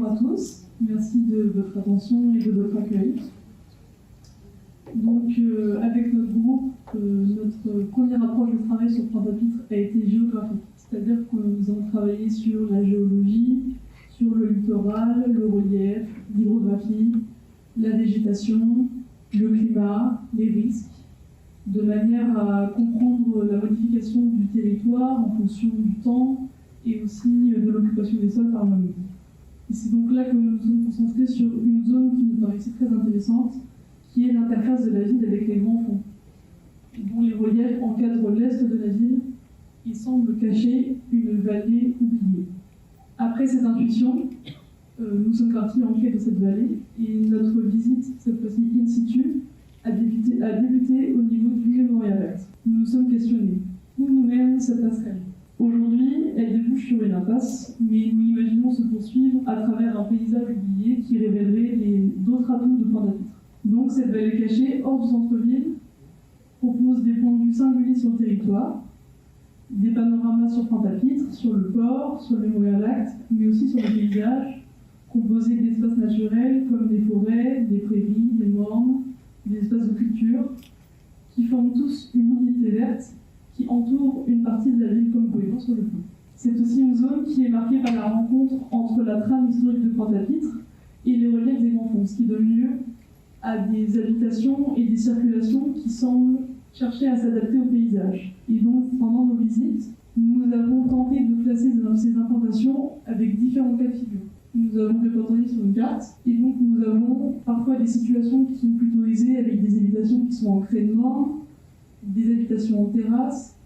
Bonjour à tous, merci de votre attention et de votre accueil. Donc, avec notre groupe, notre première approche de travail sur Pointe-à-Pitre a été géographique, c'est-à-dire que nous avons travaillé sur la géologie, sur le littoral, le relief, l'hydrographie, la végétation, le climat, les risques, de manière à comprendre la modification du territoire en fonction du temps et aussi de l'occupation des sols par l'homme. Et c'est donc là que nous nous sommes concentrés sur une zone qui nous paraissait très intéressante, qui est l'interface de la ville avec les grands fonds, dont les reliefs encadrent l'est de la ville et semblent cacher une vallée oubliée. Après cette intuition, nous sommes partis en quête de cette vallée et notre visite, cette fois-ci in situ, a débuté au niveau du Memorial Act. Nous nous sommes questionnés. Où nous mène cette passerelle ? Aujourd'hui, elle débouche sur une impasse, mais nous imaginons se poursuivre à travers un paysage oublié qui révélerait d'autres atouts de Pointe-à-Pitre. Donc cette vallée cachée, hors du centre-ville, propose des points de vue singuliers sur le territoire, des panoramas sur Pointe-à-Pitre, sur le port, sur le Memorial Act, mais aussi sur le paysage, composé d'espaces naturels comme des forêts, des prairies, des mornes, des espaces de culture, qui forment tous une unité verte qui entoure une partie de la ville comme vous pouvez voir sur le plan. C'est aussi une zone qui est marquée par la rencontre entre la trame historique de Pointe-à-Pitre et les reliefs des grands fonds, ce qui donne lieu à des habitations et des circulations qui semblent chercher à s'adapter au paysage. Et donc, pendant nos visites, nous avons tenté de classer ces implantations avec différents cas de figure. Nous avons répertorié sur une carte, et donc nous avons parfois des situations qui sont plutôt aisées avec des habitations qui sont en crénement, des habitations en terrasse,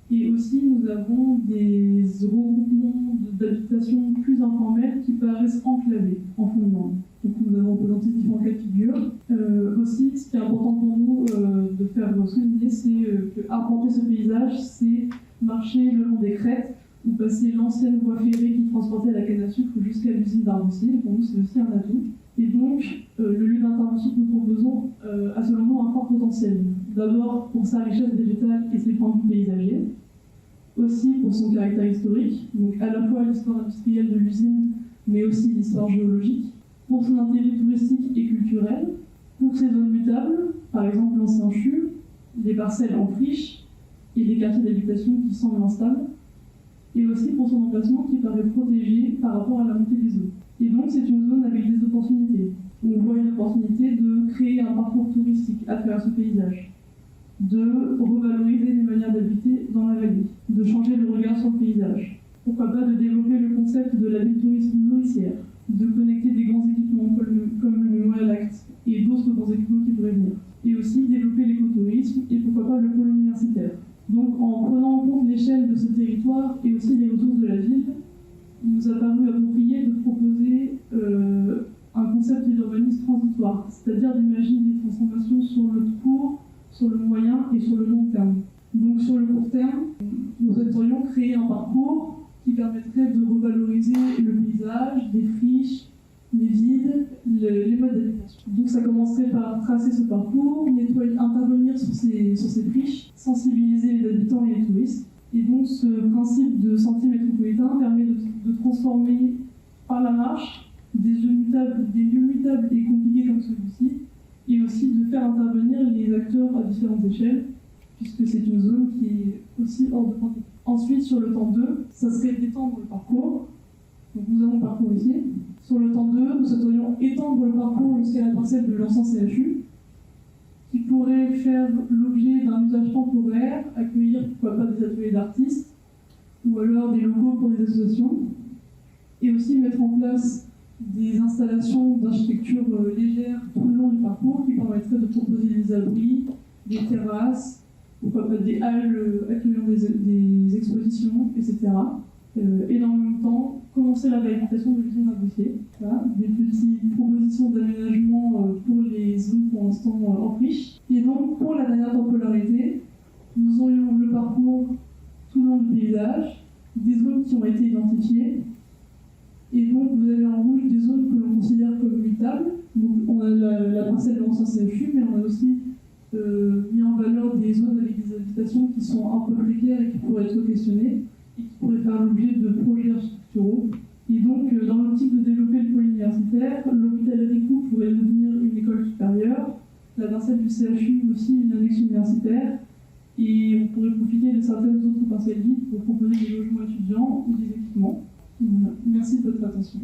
et aussi nous avons des regroupements d'habitations plus informelles qui paraissent enclavées en fond de monde. Donc nous avons présenté différents cas de figure. Aussi, ce qui est important pour nous de faire souligner, c'est qu'arpenter ce paysage, c'est marcher le long des crêtes ou passer l'ancienne voie ferrée qui transportait la canne à sucre jusqu'à l'usine d'Argousier. Pour nous, c'est aussi un atout. Et donc, le lieu d'intervention que nous proposons a selon nous un fort potentiel. D'abord pour sa richesse végétale et ses points de vue paysagers, aussi pour son caractère historique, donc à la fois l'histoire industrielle de l'usine, mais aussi l'histoire géologique, pour son intérêt touristique et culturel, pour ses zones mutables, par exemple l'ancien CHU, les parcelles en friche et les quartiers d'habitation qui semblent instables, et aussi pour son emplacement qui paraît protégé par rapport à la montée des eaux. Et donc c'est une zone avec des opportunités. On voit une opportunité de créer un parcours touristique à travers ce paysage, de revaloriser les manières d'habiter dans la vallée, de changer le regard sur le paysage. Pourquoi pas de développer le concept de la ville touristique nourricière, de connecter des grands équipements comme le Memorial Act et d'autres grands équipements qui pourraient venir. Et aussi développer l'écotourisme et pourquoi pas le pôle universitaire. Donc en prenant en compte l'échelle de ce territoire et aussi les ressources de la ville, il nous a paru approprié de proposer un concept d'urbanisme transitoire, c'est-à-dire d'imaginer des transformations sur le court, sur le moyen et sur le long terme. Donc sur le court terme, nous souhaiterions créer un parcours qui permettrait de revaloriser le paysage, des friches, les vides, les modes d'habitation. Donc ça commencerait par tracer ce parcours, intervenir sur ces friches, sensibiliser les habitants et les touristes. Et donc ce principe de sentier métropolitain permet de transformer par la marche des lieux mutables et compliqués comme celui-ci, et aussi de faire intervenir les acteurs à différentes échelles, puisque c'est une zone qui est aussi hors de Pointe-à-Pitre. Ensuite, sur le temps 2, ça serait d'étendre le parcours. Donc nous avons le parcours ici. Sur le temps 2, nous souhaiterions étendre le parcours jusqu'à la parcelle de l'ancien CHU, qui pourrait faire l'objet d'un usage temporaire, accueillir pourquoi pas des ateliers d'artistes, ou alors des locaux pour des associations, et aussi mettre en place des installations d'architecture légère tout le long du parcours qui permettraient de proposer des abris, des terrasses, pourquoi pas des halles accueillant des expositions, etc. Et dans le même temps, commencer la réhabilitation de l'usine d'Argousier. Voilà, des petites propositions d'aménagement pour les zones pour l'instant en friche. Et donc, pour la dernière temporalité, nous aurions le parcours tout le long du paysage, des zones qui ont été identifiées. Et donc, vous avez en rouge des zones que l'on considère comme mutables. Donc, on a la parcelle de l'ancien CHU, mais on a aussi mis en valeur des zones avec des habitations qui sont un peu précaires et qui pourraient être questionnées et qui pourraient faire l'objet de projets architecturaux Et donc, dans l'optique de développer le pôle universitaire, l'hôpital Ricoux pourrait devenir une école supérieure, la parcelle du CHU aussi une annexe universitaire, et on pourrait profiter de certaines autres parcelles vides pour proposer des logements étudiants ou des équipements. Voilà. Merci de votre attention.